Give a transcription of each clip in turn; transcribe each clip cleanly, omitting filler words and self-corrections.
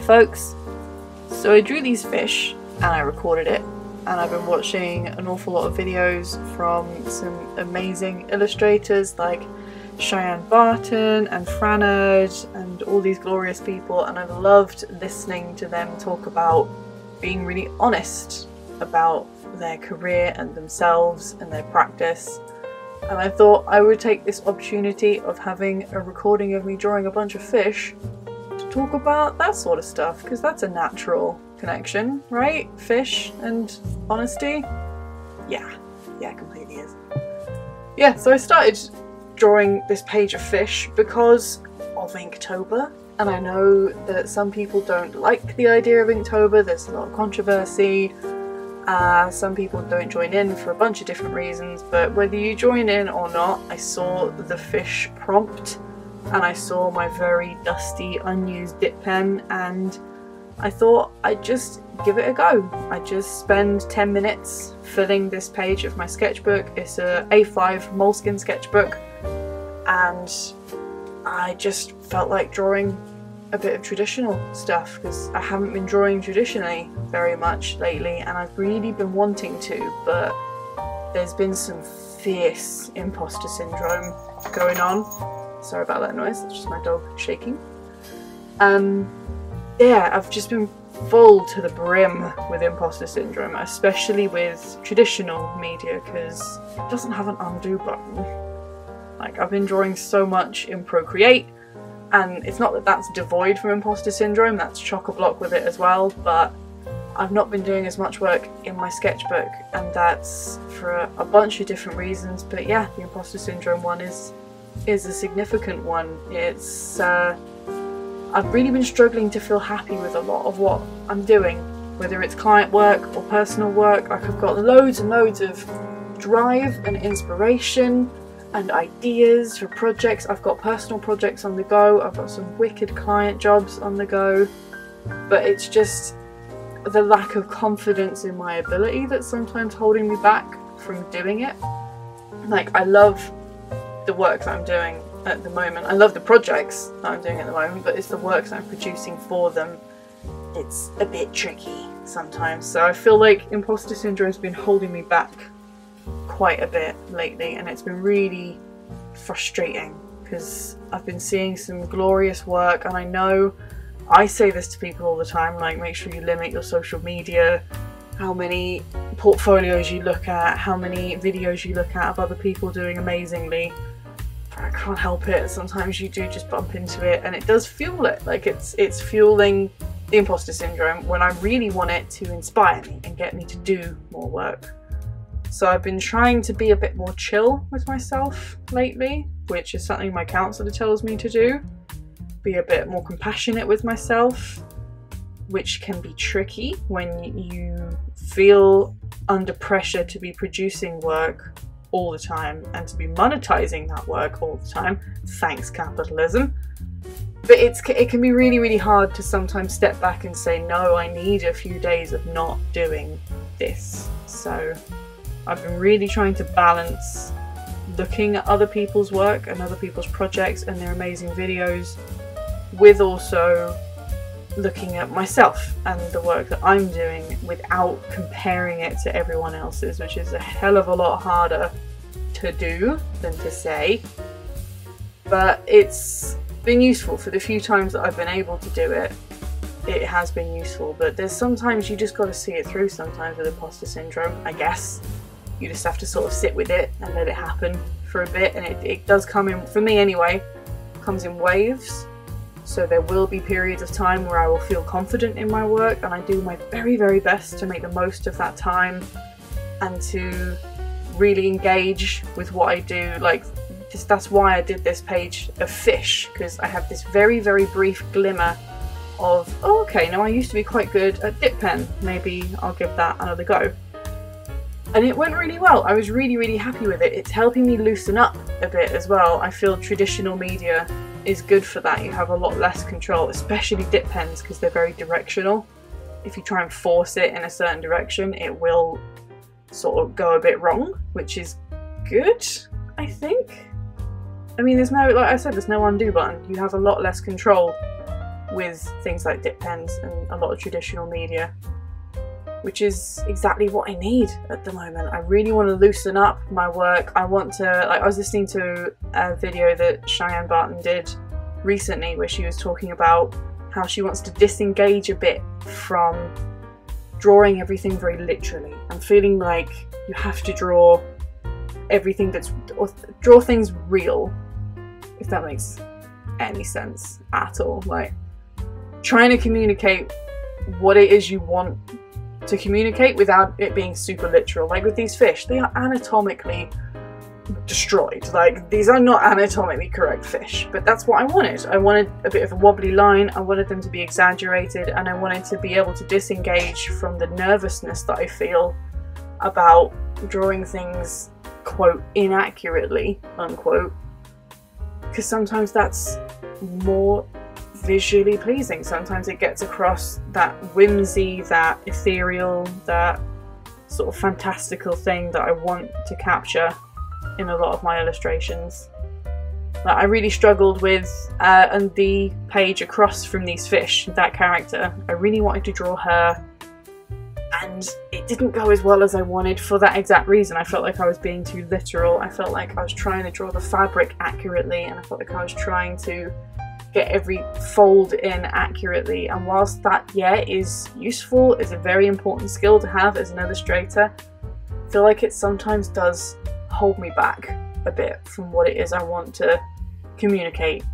folks. So I drew these fish and I recorded it, and I've been watching an awful lot of videos from some amazing illustrators like Cheyenne Barton and Franard and all these glorious people, and I've loved listening to them talk about being really honest about their career and themselves and their practice. And I thought I would take this opportunity of having a recording of me drawing a bunch of fish to talk about that sort of stuff, because that's a natural connection, right? Fish and honesty. Yeah, it completely is. Yeah, so I started drawing this page of fish because of Inktober, and I know that some people don't like the idea of Inktober. There's a lot of controversy. Some people don't join in for a bunch of different reasons, but whether you join in or not, I saw the fish prompt and I saw my very dusty unused dip pen, and I thought I'd just give it a go. I just spend 10 minutes filling this page of my sketchbook. It's a A5 moleskin sketchbook, and I just felt like drawing a bit of traditional stuff because I haven't been drawing traditionally very much lately, and I've really been wanting to, but there's been some fierce imposter syndrome going on. Sorry about that noise, it's just my dog shaking. Yeah, I've just been full to the brim with imposter syndrome, especially with traditional media, because it doesn't have an undo button. Like, I've been drawing so much in Procreate, and it's not that that's devoid from imposter syndrome, that's chock-a-block with it as well, but I've not been doing as much work in my sketchbook, and that's for a bunch of different reasons. But yeah, the imposter syndrome one is a significant one. It's I've really been struggling to feel happy with a lot of what I'm doing, whether it's client work or personal work. Like, I've got loads and loads of drive and inspiration and ideas for projects. I've got personal projects on the go, I've got some wicked client jobs on the go, but it's just the lack of confidence in my ability that's sometimes holding me back from doing it. Like, I love the work that I'm doing at the moment, I love the projects that I'm doing at the moment, but it's the work that I'm producing for them, it's a bit tricky sometimes. So I feel like imposter syndrome has been holding me back quite a bit lately, and it's been really frustrating because I've been seeing some glorious work, and I know I say this to people all the time, like, make sure you limit your social media, how many portfolios you look at, how many videos you look at of other people doing amazingly. I can't help it, sometimes you do just bump into it, and it does fuel it. Like, it's fueling the imposter syndrome when I really want it to inspire me and get me to do more work. So I've been trying to be a bit more chill with myself lately, which is something my counsellor tells me to do. Be a bit more compassionate with myself, which can be tricky when you feel under pressure to be producing work all the time and to be monetizing that work all the time. Thanks, capitalism. But it can be really, really hard to sometimes step back and say, no, I need a few days of not doing this. So I've been really trying to balance looking at other people's work and other people's projects and their amazing videos with also looking at myself and the work that I'm doing without comparing it to everyone else's, which is a hell of a lot harder to do than to say. But it's been useful for the few times that I've been able to do it. It has been useful, but there's sometimes you just got to see it through sometimes with imposter syndrome, I guess. You just have to sort of sit with it and let it happen for a bit, and it does come in, for me anyway, comes in waves. So there will be periods of time where I will feel confident in my work, and I do my very, very best to make the most of that time and to really engage with what I do. Like, that's why I did this page of fish, because I have this very, very brief glimmer of, oh, okay, now I used to be quite good at dip pen, maybe I'll give that another go. And it went really well. I was really, really happy with it. It's helping me loosen up a bit as well. I feel traditional media is good for that. You have a lot less control, especially dip pens, because they're very directional. If you try and force it in a certain direction, it will sort of go a bit wrong, which is good, I think. I mean, there's no, like I said, there's no undo button. You have a lot less control with things like dip pens and a lot of traditional media, which is exactly what I need at the moment. I really want to loosen up my work. I want to, like, I was listening to a video that Cheyenne Barton did recently where she was talking about how she wants to disengage a bit from drawing everything very literally and feeling like you have to draw everything or draw things real, if that makes any sense at all. Like, trying to communicate what it is you want to communicate without it being super literal. Like with these fish, they are anatomically destroyed. Like, these are not anatomically correct fish, but that's what I wanted. I wanted a bit of a wobbly line, I wanted them to be exaggerated, and I wanted to be able to disengage from the nervousness that I feel about drawing things, quote, inaccurately, unquote, because sometimes that's more visually pleasing. Sometimes it gets across that whimsy, that ethereal, that sort of fantastical thing that I want to capture in a lot of my illustrations. Like, I really struggled with and the page across from these fish, that character, I really wanted to draw her, and it didn't go as well as I wanted for that exact reason. I felt like I was being too literal. I felt like I was trying to draw the fabric accurately, and I felt like I was trying to get every fold in accurately. And whilst that, yeah, is useful, is a very important skill to have as an illustrator, I feel like it sometimes does hold me back a bit from what it is I want to communicate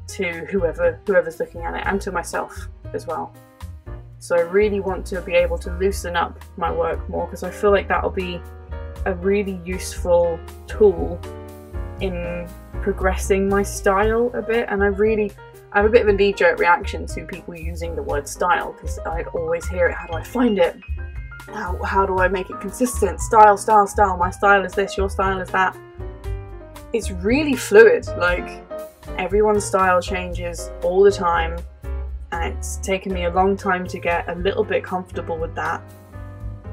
to whoever's looking at it, and to myself as well. So I really want to be able to loosen up my work more, because I feel like that'll be a really useful tool in progressing my style a bit. And I have a bit of a knee-jerk reaction to people using the word style, because I always hear it, how do I find it? How do I make it consistent? Style, style, style. My style is this, your style is that. It's really fluid. Like, everyone's style changes all the time, and it's taken me a long time to get a little bit comfortable with that.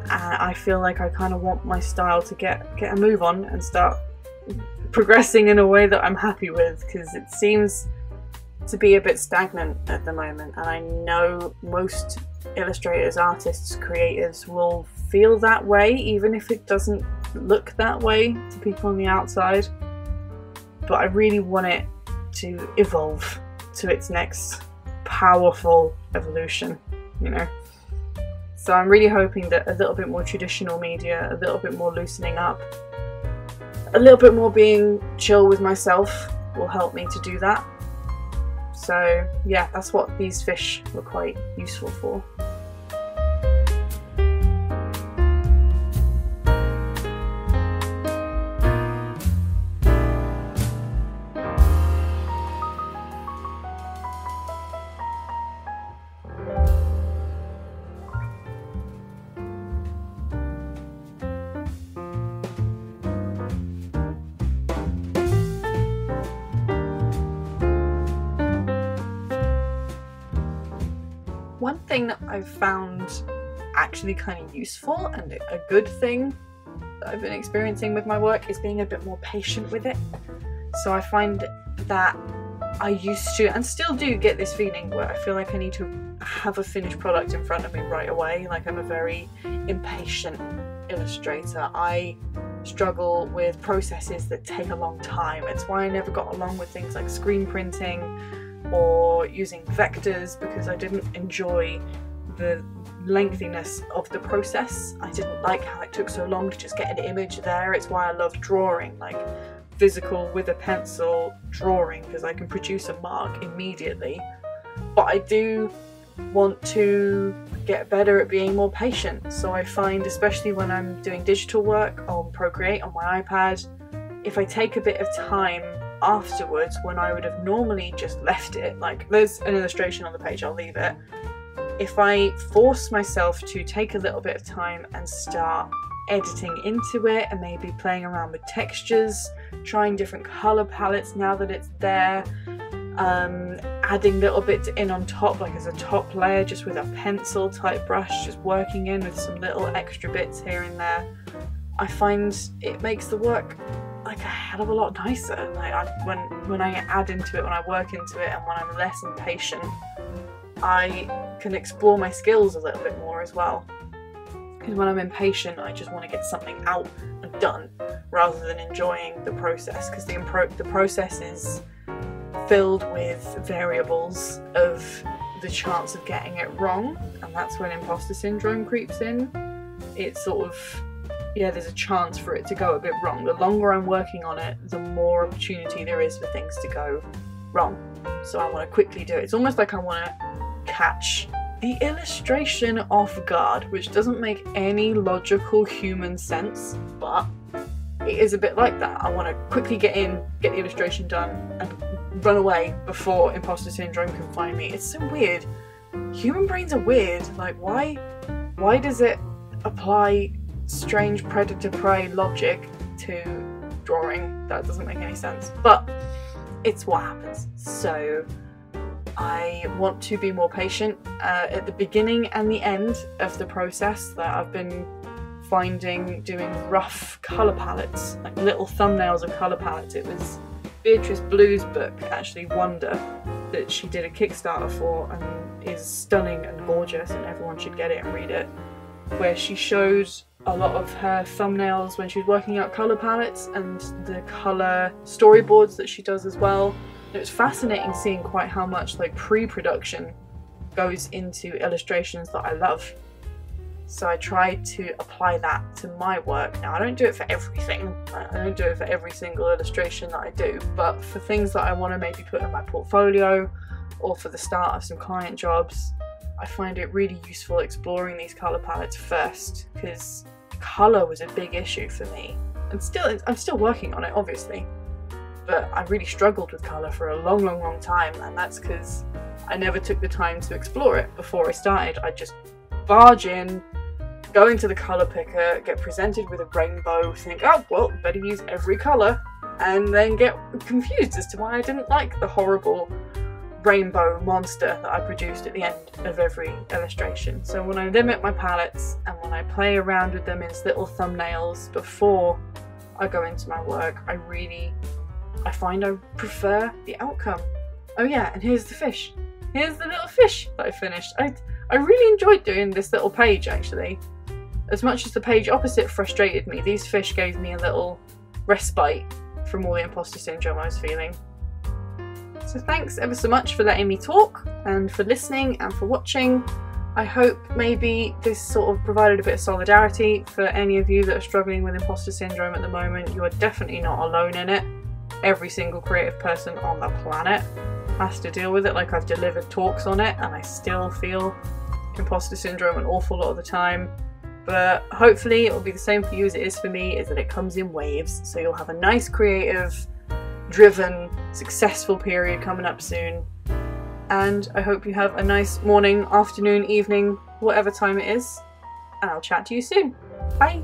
And I feel like I kind of want my style to get a move on and start progressing in a way that I'm happy with, because it seems to be a bit stagnant at the moment. And I know most illustrators, artists, creatives will feel that way, even if it doesn't look that way to people on the outside. But I really want it to evolve to its next powerful evolution, you know. So I'm really hoping that a little bit more traditional media, a little bit more loosening up, a little bit more being chill with myself will help me to do that. So yeah, that's what these fish were quite useful for. One thing that I've found actually kind of useful and a good thing that I've been experiencing with my work is being a bit more patient with it. So I find that I used to, and still do, get this feeling where I feel like I need to have a finished product in front of me right away. Like, I'm a very impatient illustrator. I struggle with processes that take a long time. It's why I never got along with things like screen printing or using vectors, because I didn't enjoy the lengthiness of the process. I didn't like how it took so long to just get an image there. It's why I love drawing, like physical with a pencil drawing, because I can produce a mark immediately. But I do want to get better at being more patient. So I find, especially when I'm doing digital work on Procreate on my iPad, if I take a bit of time afterwards, when I would have normally just left it, like there's an illustration on the page, I'll leave it. If I force myself to take a little bit of time and start editing into it, and maybe playing around with textures, trying different colour palettes now that it's there, adding little bits in on top, like as a top layer, just with a pencil type brush, just working in with some little extra bits here and there, I find it makes the work like a hell of a lot nicer. Like when I add into it, when I work into it, and when I'm less impatient, I can explore my skills a little bit more as well. Because when I'm impatient, I just want to get something out and done rather than enjoying the process, because the process is filled with variables of the chance of getting it wrong, and that's when imposter syndrome creeps in. It's sort of, yeah, there's a chance for it to go a bit wrong. The longer I'm working on it, the more opportunity there is for things to go wrong. So I want to quickly do it. It's almost like I want to catch the illustration off guard, which doesn't make any logical human sense, but it is a bit like that. I want to quickly get in, get the illustration done, and run away before imposter syndrome can find me. It's so weird. Human brains are weird. Like, why does it apply strange predator-prey logic to drawing? That doesn't make any sense, but it's what happens. So I want to be more patient at the beginning and the end of the process. That I've been finding doing rough colour palettes, like little thumbnails of colour palettes. It was Beatrice Blue's book, actually, Wonder, that she did a Kickstarter for, and is stunning and gorgeous, and everyone should get it and read it, where she showed a lot of her thumbnails when she was working out colour palettes and the colour storyboards that she does as well. It was fascinating seeing quite how much like pre-production goes into illustrations that I love. So I tried to apply that to my work. Now, I don't do it for everything. I don't do it for every single illustration that I do, but for things that I want to maybe put in my portfolio or for the start of some client jobs, I find it really useful exploring these colour palettes first, because colour was a big issue for me. And I'm still working on it, obviously, but I really struggled with colour for a long time, and that's because I never took the time to explore it before I started. I just barge in, go into the colour picker, get presented with a rainbow, think, oh, well, better use every colour, and then get confused as to why I didn't like the horrible rainbow monster that I produced at the end of every illustration. So when I limit my palettes and when I play around with them as little thumbnails before I go into my work, I find I prefer the outcome. Oh yeah, and here's the fish. Here's the little fish that I finished. I really enjoyed doing this little page, actually. As much as the page opposite frustrated me, these fish gave me a little respite from all the imposter syndrome I was feeling. So thanks ever so much for letting me talk, and for listening, and for watching. I hope maybe this sort of provided a bit of solidarity for any of you that are struggling with imposter syndrome at the moment. You are definitely not alone in it. Every single creative person on the planet has to deal with it. Like, I've delivered talks on it and I still feel imposter syndrome an awful lot of the time. But hopefully it will be the same for you as it is for me, is that it comes in waves. So you'll have a nice, creative, driven, successful period coming up soon. And I hope you have a nice morning, afternoon, evening, whatever time it is. And I'll chat to you soon. Bye!